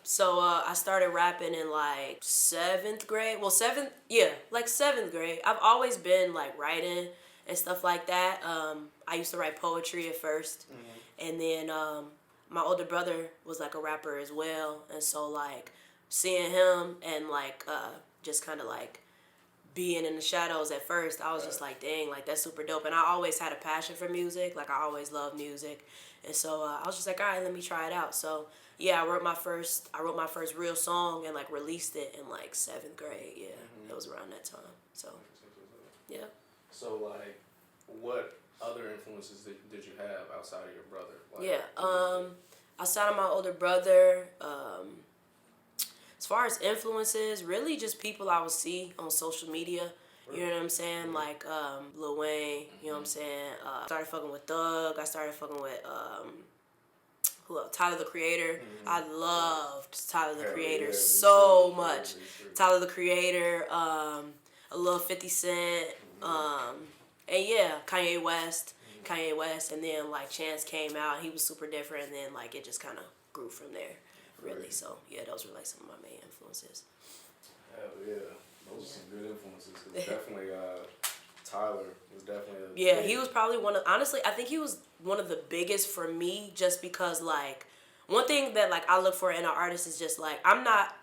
So I started rapping in like 7th grade. Well, like 7th grade. I've always been like writing and stuff like that. I used to write poetry at 1st, and then my older brother was like a rapper as well, and so like seeing him and like just kind of like being in the shadows at first, I was just like, dang, like that's super dope. And I always had a passion for music. Like I always loved music, and so I was just like, all right, let me try it out. So yeah, I wrote my first real song and like released it in like 7th grade. Yeah, it was around that time. So yeah. So like, what other influences did you have outside of your brother? Like, Yeah. Outside of my older brother, as far as influences, really just people I would see on social media. You know what I'm saying? Like Lil Wayne, you know what I'm saying? I started fucking with Thug. I started fucking with who else? Tyler the Creator. I loved Tyler the Creator so much. Tyler the Creator, I love 50 Cent, and yeah, Kanye West. And then like Chance came out. He was super different, and then like it just kind of grew from there. Really, so yeah, those were like some of my main influences. Hell yeah, those are some good influences. Cause definitely, Tyler was definitely. Yeah, he was probably honestly, I think he was one of the biggest for me, just because like one thing that like I look for in an artist is just like I'm not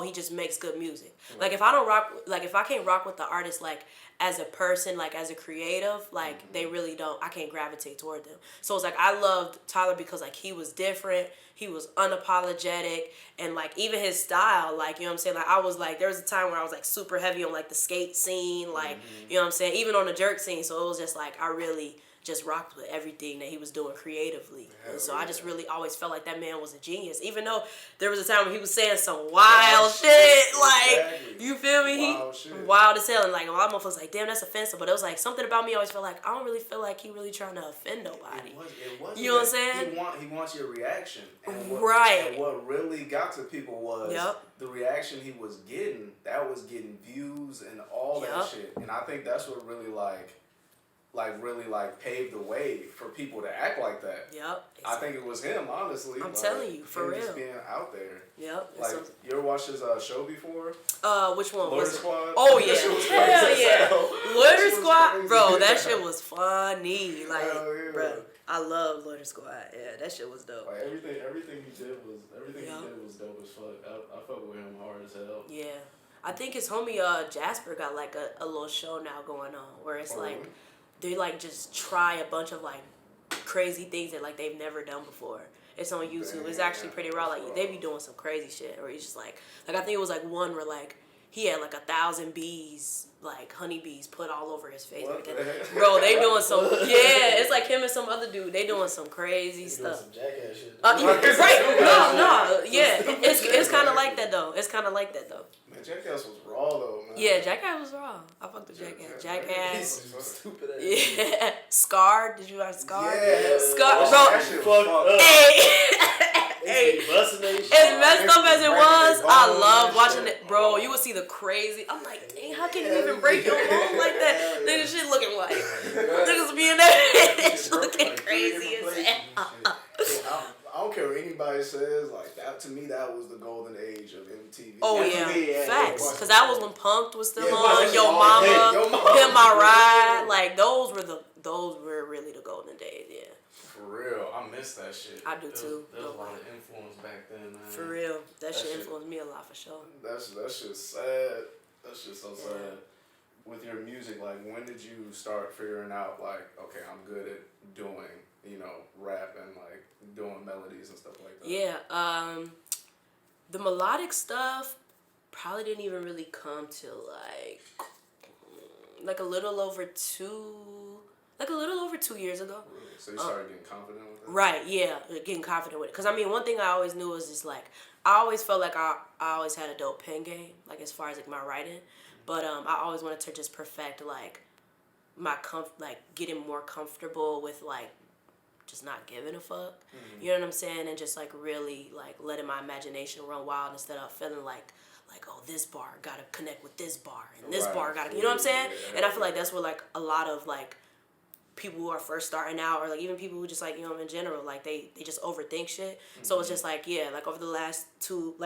he just makes good music. Right. Like if I can't rock with the artist like as a person, like as a creative, like they really don't, I can't gravitate toward them. So it's like I loved Tyler because like he was different, he was unapologetic, and like even his style, like, you know what I'm saying, like I was like, there was a time where I was like super heavy on like the skate scene, like, you know what I'm saying, even on the jerk scene. So it was just like I really just rocked with everything that he was doing creatively. And so I just really always felt like that man was a genius, even though there was a time when he was saying some wild shit, like, you feel me? Wild as hell, and like a lot of motherfuckers was like, damn, that's offensive. But it was like something about me always felt like I don't really feel like he really trying to offend nobody. It was you know what I'm saying? He wants your reaction. And what really got to people was the reaction he was getting. That was getting views and all that shit. And I think that's what really really paved the way for people to act like that. Yep. Exactly. I think it was him, honestly. I'm telling you, for real. Just being out there. Yep. Like, you ever watched his show before? Which one? Loiter Squad? Oh yeah. Hell yeah. Loiter Squad, bro, that shit was funny. Like, bro, I love Loiter Squad. Yeah, that shit was dope. Like everything he did was dope as fuck. I fuck with him hard as hell. Yeah. I think his homie Jasper got like a little show now going on where it's like they like just try a bunch of like crazy things that like they've never done before. It's on YouTube. It's actually pretty raw. Like they be doing some crazy shit, or he's just like I think it was like one where like he had like 1,000 bees, like honeybees, put all over his face. Bro, they doing some it's like him and some other dude. They doing some crazy stuff. Some jackass shit. Right? No, yeah. It's kind of like that though. Man, Jackass was raw though, man. Yeah, Jackass was raw. I fucked with Jackass. Jackass. So stupid ass. Yeah. Scar. Did you watch Scar? Yeah. Scar. Bro. Hey. As messed up as it was, I love watching it. Bro, you would see the crazy. I'm like, dang, how can you even break your bone like that? Nigga, shit looking like. Niggas be in there. looking crazy as hell. I don't care what anybody says. Like that, to me, that was the golden age of MTV. Oh yeah, facts. Cause that was when Punk'd was still on. Yo Mama, Hit My Ride. Like those were really the golden days. Yeah. For real, I miss that shit. I do too. There was a lot of influence back then, man. For real, that shit influenced me a lot for sure. That's just sad. That's just so sad. With your music, like when did you start figuring out like, okay, I'm good at doing, rap and like doing melodies and stuff like that? Yeah, the melodic stuff probably didn't even really come till like a little over 2 years ago. Really? So you started getting confident with it? Right, yeah, getting confident with it. Because I mean, one thing I always knew was just like, I always felt like I always had a dope pen game, like as far as like my writing. But I always wanted to just perfect like my getting more comfortable with like just not giving a fuck. Mm-hmm. You know what I'm saying? And just like really like letting my imagination run wild instead of feeling like oh, this bar gotta connect with this bar and this bar gotta, you know what I'm saying? And I feel like that's where like a lot of like people who are first starting out, or like even people who just like, you know, in general, like they just overthink shit. So it's just like, yeah, like over the last 2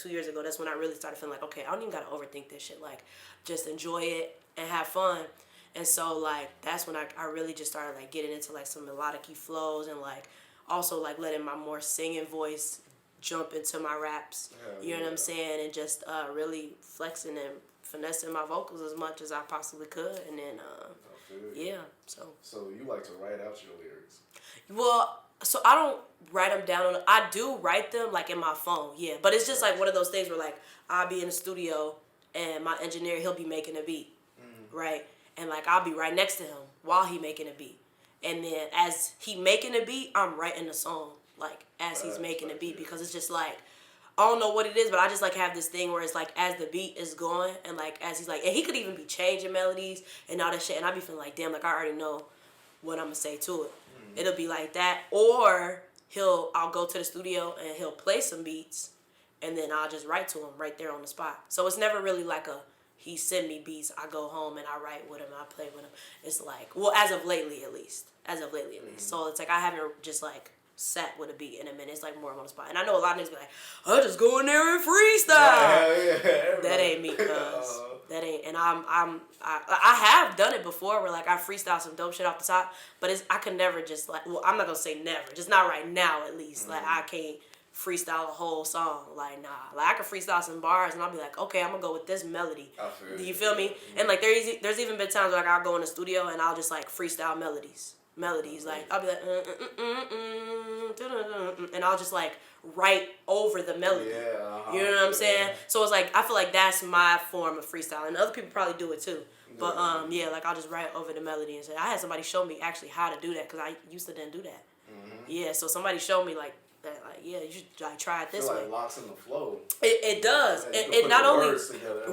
years ago, that's when I really started feeling like, okay, I don't even gotta overthink this shit. Like, just enjoy it and have fun. And so like that's when I really just started like getting into like some melodic flows, and like also like letting my more singing voice jump into my raps. You know what I'm saying? And just really flexing and finessing my vocals as much as I possibly could. And then yeah, so you like to write out your lyrics? Well, so I don't write them down. I do write them like in my phone, yeah. But it's just like one of those things where like I'll be in the studio and my engineer, he'll be making a beat, right? And like I'll be right next to him while he making a beat. And then as he making a beat, I'm writing the song like as he's making a beat, because it's just like, I don't know what it is, but I just like have this thing where it's like as the beat is going and like as he's like, and he could even be changing melodies and all that shit, and I be feeling like, damn, like I already know what I'm gonna say to it. It'll be like that, or I'll go to the studio and he'll play some beats, and then I'll just write to him right there on the spot. So it's never really like he send me beats, I go home and I write with him, I play with him. It's like, well, as of lately at least. So it's like I haven't just like sat with a beat in a minute. It's like more on the spot. And I know a lot of niggas be like, I'll just go in there and freestyle. Yeah. That ain't me, cuz. That ain't. And I have done it before where like I freestyle some dope shit off the top, but I could never just like, well, I'm not gonna say never, just not right now at least. Like I can't freestyle a whole song. Like, nah. Like I could freestyle some bars and I'll be like, okay, I'm gonna go with this melody. Do you feel me? And like there's even been times where like I'll go in the studio and I'll just like freestyle melodies, like I'll be like and I'll just like write over the melody. You know what I'm saying? So it's like I feel like that's my form of freestyle, and other people probably do it too. But yeah, like I'll just write over the melody and say. I had somebody show me actually how to do that, because I used to didn't do that. Yeah, so somebody showed me like that. Like, yeah, you should like try it this way. Like locks in the flow. It does. It not only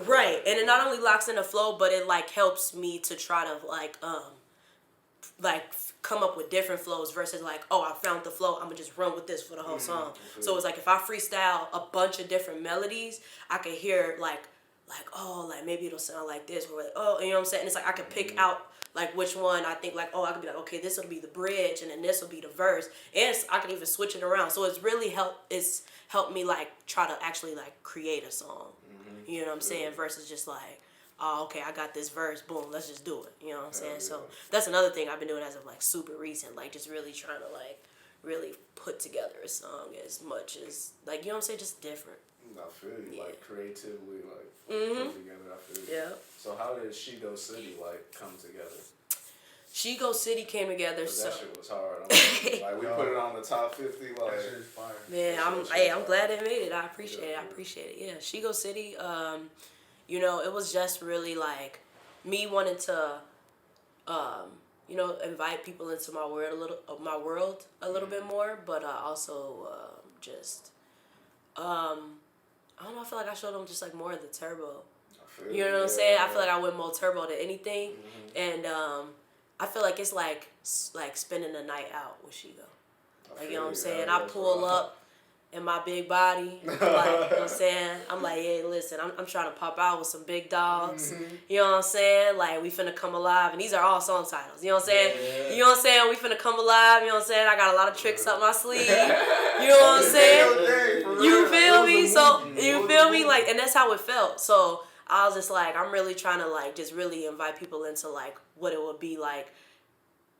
right, and it not only locks in the flow, but it like helps me to try to like come up with different flows versus like, oh, I found the flow, I'm gonna just run with this for the whole song. So it's like if I freestyle a bunch of different melodies, I can hear like oh, like maybe it'll sound like this, or like, oh, you know what I'm saying? And it's like I can pick out like which one I think like, oh, I could be like, okay, this will be the bridge and then this will be the verse, and I can even switch it around. So it's really helped me like try to actually like create a song. You know what I'm saying? Versus just like, oh, okay, I got this verse, boom, let's just do it. You know what I'm saying? So that's another thing I've been doing as of like super recent, like just really trying to like really put together a song as much as like, you know what I'm saying, just different. I feel you, like creatively, like put together. I feel you. Yeah. So how did SheGo City like come together? SheGo City came together. So that shit was hard. Like we put it on the top 50. Like that shit is fire. Man, I'm glad it made it. I appreciate it. I appreciate it. Yeah, SheGo City. You know, it was just really like me wanting to, you know, invite people into my world a little bit more, but also just, I don't know. I feel like I showed them just like more of the turbo. You know what I'm saying? I feel like I went more turbo than anything, and I feel like it's like spending the night out with SheGo. Like, you know what I'm saying? I pull up in my big body, like, you know what I'm saying? I'm like, hey, listen, I'm trying to pop out with some big dogs. You know what I'm saying? Like, we finna come alive, and these are all song titles. You know what I'm saying? Yeah. You know what I'm saying? We finna come alive. You know what I'm saying? I got a lot of tricks up my sleeve. You know what I'm saying? You feel me? So you feel me? Like, and that's how it felt. So I was just like, I'm really trying to like just really invite people into like what it would be like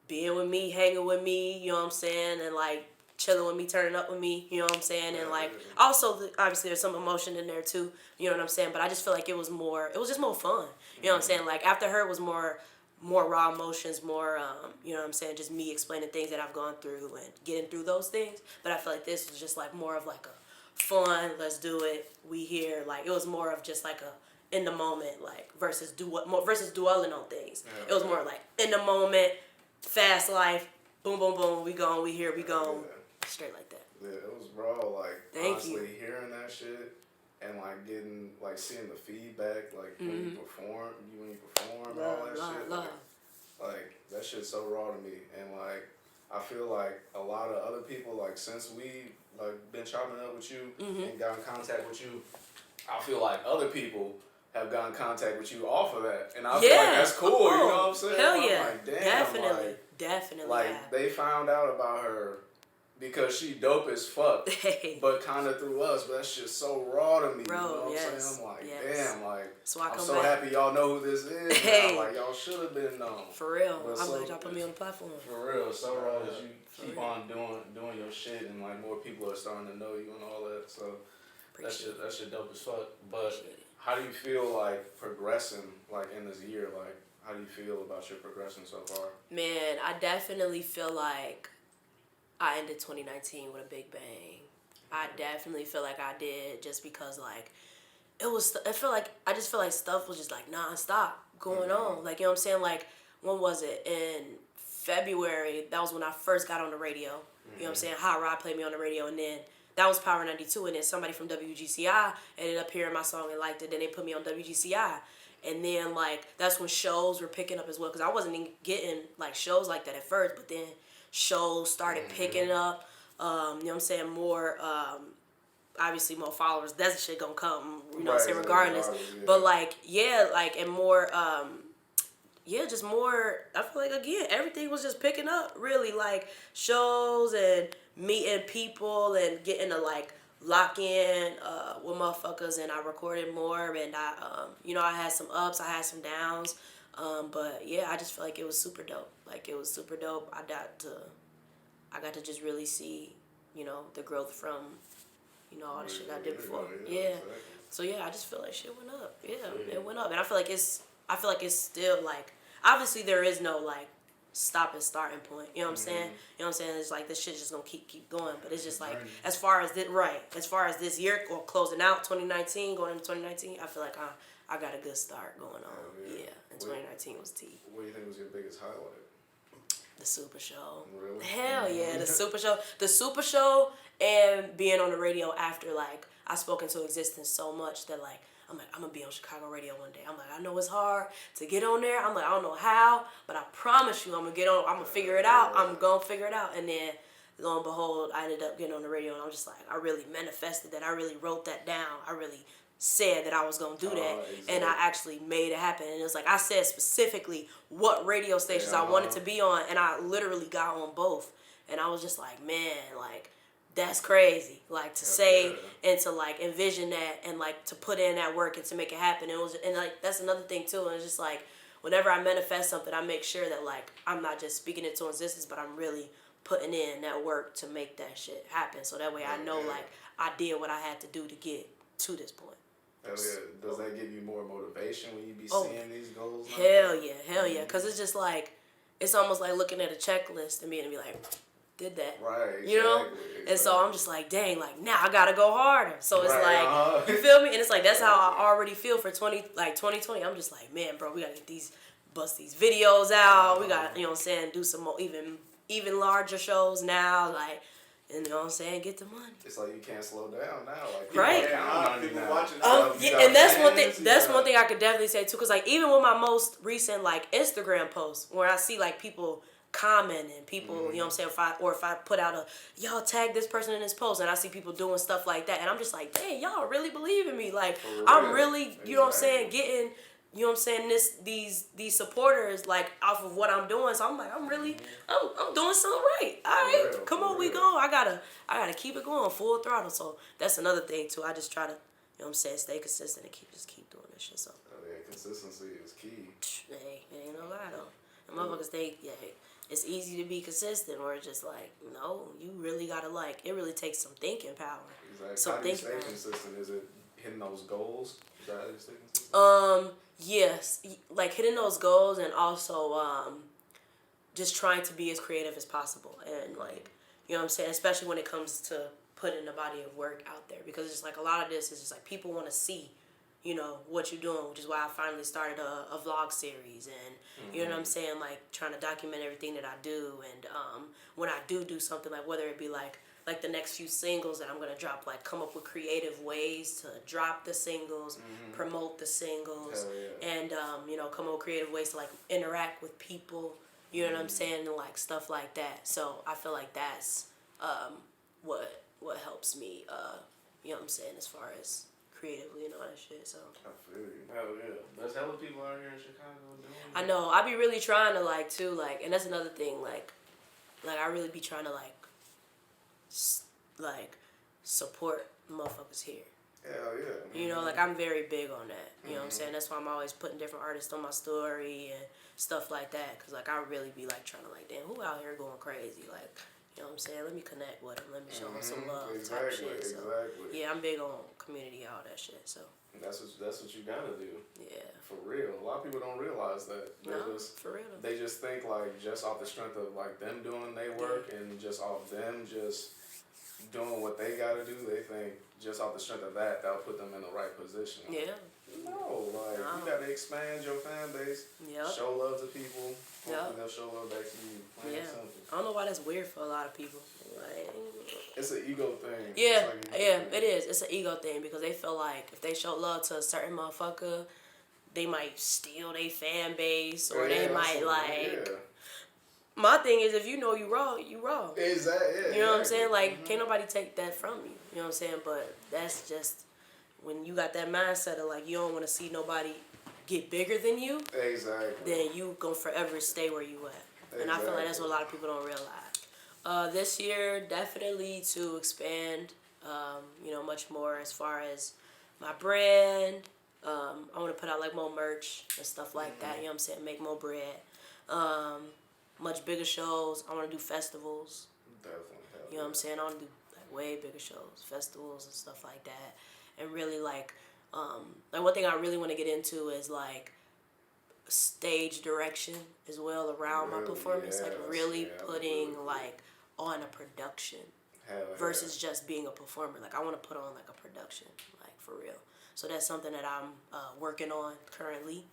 being with me, hanging with me. You know what I'm saying? And like chilling with me, turning up with me, you know what I'm saying? And like also obviously there's some emotion in there too, you know what I'm saying? But I just feel like it was just more fun. You know what I'm saying? Like After Her was more raw emotions, more you know what I'm saying, just me explaining things that I've gone through and getting through those things. But I feel like this was just like more of like a fun, let's do it, we here. Like it was more of just like a in the moment, like versus dwelling on things. It was more like in the moment, fast life, boom, boom, boom, we gone, we here, we gone. Straight like that. Yeah, it was raw. Like honestly, hearing that shit and like getting like seeing the feedback, like when you perform, all that shit. Like that shit's so raw to me, and like I feel like a lot of other people, like since we like been chopping up with you and got in contact with you, I feel like other people have gotten contact with you off of that, and I feel like that's cool. You know what I'm saying? Hell yeah, I'm like, damn, definitely, definitely. Like they found out about her because she dope as fuck, but kind of through us. But that's just so raw to me. Bro, you know what I'm saying? I'm like, damn, like so I'm so happy y'all know who this is. Now. Like y'all should have been known. For real, I'm glad y'all put me on the platform. For real, so raw that you keep on doing your shit, and like more people are starting to know you and all that. So that shit dope as fuck. But how do you feel like progressing like in this year? Like how do you feel about your progression so far? Man, I definitely feel like I ended 2019 with a big bang. I definitely feel like I did, just because like I just feel like stuff was just like non-stop going on. Like, you know what I'm saying? Like, when was it? In February, that was when I first got on the radio. You know what I'm saying? Hot Rod played me on the radio, and then that was Power 92, and then somebody from WGCI ended up hearing my song and liked it, then they put me on WGCI. And then, like, that's when shows were picking up as well, because I wasn't even getting, like, shows like that at first, but then shows started picking up, you know what I'm saying, more, obviously more followers, that's the shit gonna come, you know what I'm saying, regardless. But, like, and more, just more, I feel like, again, everything was just picking up, really, like, shows and meeting people and getting to, like, lock in with motherfuckers, and I recorded more, and I had some ups, I had some downs, but yeah, I just feel like it was super dope. Like, it was super dope. I got to just really see, the growth from, all the shit I did before. Yeah. Exactly. So yeah, I just feel like shit went up. Yeah, it went up, and I feel like it's still, like, obviously there is no, like, stop and starting point. You know what I'm saying? You know what I'm saying? It's like this shit's just gonna keep going. But it's just like, as far as this year or closing out 2019, going into 2019, I feel like I got a good start going on. Yeah. And 2019 was T. What do you think was your biggest highlight? The Super Show. Really? Hell yeah, the Super Show. The Super Show, and being on the radio after, like, I spoke into existence so much that, like, I'm like, I'm going to be on Chicago radio one day. I'm like, I know it's hard to get on there. I'm like, I don't know how, but I promise you I'm going to get on. I'm going to figure it out. I'm going to figure it out. And then, lo and behold, I ended up getting on the radio, and I'm just like, I really manifested that. I really wrote that down. I really said that I was going to do that, exactly. And I actually made it happen. And it was like, I said specifically what radio stations I wanted to be on, and I literally got on both. And I was just like, man, like, that's crazy, like, to say and to, like, envision that and, like, to put in that work and to make it happen. And like, that's another thing too. And it's just like, whenever I manifest something, I make sure that, like, I'm not just speaking it to existence, but I'm really putting in that work to make that shit happen. So that way I know, like, I did what I had to do to get to this point. Hell yeah. Does that give you more motivation when you be seeing these goals? Hell yeah. Because it's just like, it's almost like looking at a checklist and being to be like, did that. Right, exactly, you know? Exactly. And so I'm just like, dang, like, now I gotta go harder. So it's like, you feel me? And it's like, that's how I already feel for 2020. I'm just like, man, bro, we gotta bust these videos out. We gotta, you know what I'm saying, do some more, even larger shows now, like, you know what I'm saying, get the money. It's like you can't slow down now. Like, people watching stuff. Yeah, and that's one thing. That's one thing I could definitely say too. Cause like, even with my most recent, like, Instagram posts, where I see, like, people commenting, people, you know what I'm saying, if I put out y'all tag this person in this post, and I see people doing stuff like that, and I'm just like, dang, y'all really believe in me. Like, I'm really, you know what I'm saying, getting, you know what I'm saying, these supporters, like, off of what I'm doing. So I'm like, I'm really, I'm doing something right. All right, come on, we go. I gotta keep it going full throttle. So that's another thing too. I just try to, you know what I'm saying, stay consistent and keep doing this shit. So consistency is key. Hey, ain't no lie though. The motherfuckers think, it's easy to be consistent, or it's just like, no, you really gotta, like, it really takes some thinking power. Exactly. So how do you stay consistent? Is it hitting those goals? Is that how you stay consistent? Yes, like, hitting those goals, and also just trying to be as creative as possible, and, like, you know what I'm saying, especially when it comes to putting a body of work out there, because it's just like, a lot of this is just like, people want to see, you know, what you're doing, which is why I finally started a vlog series, and you know what I'm saying, like, trying to document everything that I do, and when I do something, like, whether it be like the next few singles that I'm gonna drop, like, come up with creative ways to drop the singles, promote the singles, and you know, come up with creative ways to, like, interact with people, you know what I'm saying, and, like, stuff like that. So I feel like that's what helps me, you know what I'm saying, as far as creatively and all that shit. So I feel you. Hell yeah. There's hella people out here in Chicago doing it. I know. I be really trying to like too, like, and that's another thing, like I really be trying to like support motherfuckers here. Hell yeah. You know, like I'm very big on that. You know what I'm saying? That's why I'm always putting different artists on my story and stuff like that. Cause like I really be like trying to like, damn, who out here going crazy? Like, you know what I'm saying? Let me connect with them. Let me show them some love type shit. So yeah, I'm big on community, all that shit. So that's what you gotta do. Yeah. For real. A lot of people don't realize that. For real. They just think like just off the strength of like them doing their work and just off them just doing what they gotta do, they think just off the strength of that, that'll put them in the right position. Yeah. No, like you gotta expand your fan base. Yep. Show love to people. Hopefully they'll show love back to you. Plain and simple. I don't know why that's weird for a lot of people. Like, it's an ego thing. Yeah, it is. It's an ego thing because they feel like if they show love to a certain motherfucker, they might steal their fan base or they might like. Yeah. My thing is, if you know you wrong, you wrong. Exactly. Yeah, you know what I'm saying? Like, can't nobody take that from you. You know what I'm saying? But that's just when you got that mindset of like you don't want to see nobody get bigger than you. Exactly. Then you gonna forever stay where you at. Exactly. And I feel like that's what a lot of people don't realize. This year, definitely to expand, you know, much more as far as my brand. I want to put out like more merch and stuff like that. You know what I'm saying? Make more bread. Much bigger shows. I want to do festivals. Definitely. You know what I'm saying? I want to do like way bigger shows, festivals and stuff like that. And really like one thing I really want to get into is like stage direction as well around my performance. Like really putting like on a production versus just being a performer. Like I want to put on like a production, like for real. So that's something that I'm working on currently.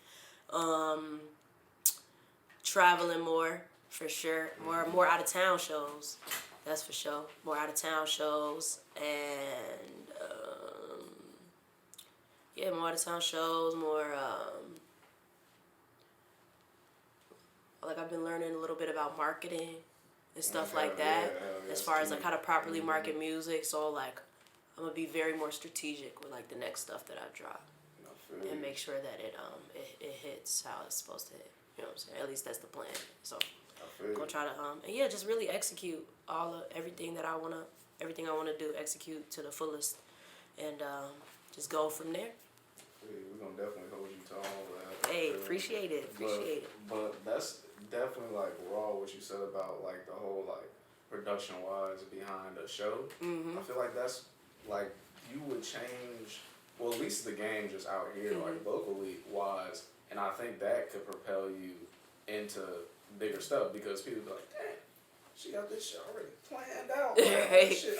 Traveling more. For sure. More out of town shows. That's for sure. More out of town shows and more out of town shows, more like I've been learning a little bit about marketing and stuff like that. As far as like how to properly market music. So like I'm gonna be very more strategic with like the next stuff that I drop. And make sure that it hits how it's supposed to hit. You know what I'm saying? At least that's the plan. So gonna try to just really execute everything I wanna do, execute to the fullest, and just go from there. We're gonna definitely hold you to all that. Hey, appreciate it. But that's definitely like raw what you said about like the whole like production wise behind a show. I feel like that's like you would change. Well, at least the game just out here like locally wise, and I think that could propel you into bigger stuff because people be like, damn, she got this shit already planned out. Like, shit,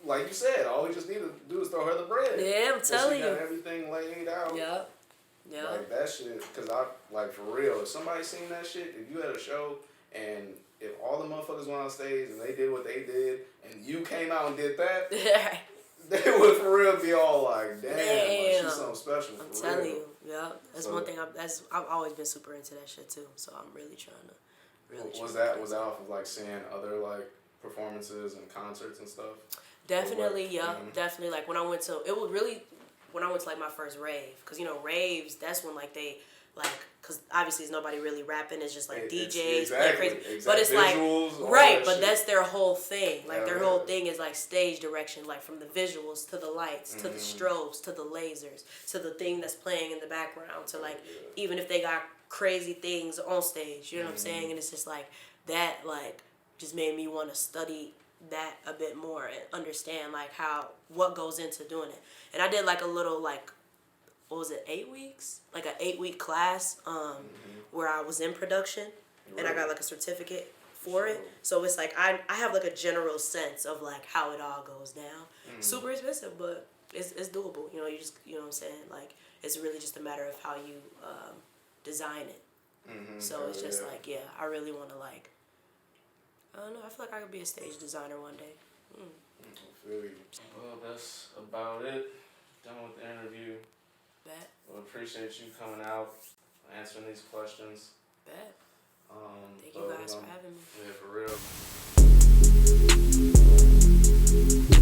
like you said, all we just need to do is throw her the bread. Yeah, I'm telling you. She got everything laid out. Yeah. Like that shit, because I, like for real, if somebody seen that shit, if you had a show and if all the motherfuckers went on stage and they did what they did and you came out and did that, they would for real be all like, damn. Like, she's something special. I'm telling you. Yeah, that's one thing. I've always been super into that shit too. So I'm really trying to. Was that off of like seeing other like performances and concerts and stuff? Definitely, definitely. Like when I went to like my first rave, because you know raves, that's when like they like, because obviously there's nobody really rapping, it's just like DJs playing crazy, but it's visuals, like right, but that's their whole thing. Like their whole thing is like stage direction, like from the visuals to the lights to the strobes to the lasers to the thing that's playing in the background to like even if they got crazy things on stage, you know what I'm saying? And it's just like that, like just made me want to study that a bit more and understand like what goes into doing it. And I did like a little like, what was it, 8 weeks? Like an 8-week class where I was in production and I got like a certificate for it. So it's like I have like a general sense of like how it all goes down. Super expensive, but it's doable. You know, you know what I'm saying? Like it's really just a matter of how you design it. So it's just like, yeah, I really want to like, I don't know, I feel like I could be a stage designer one day. I feel you. Well, that's about it. Done with the interview. Bet. Well, appreciate you coming out, answering these questions. Bet. Thank you guys for having me. Yeah, for real.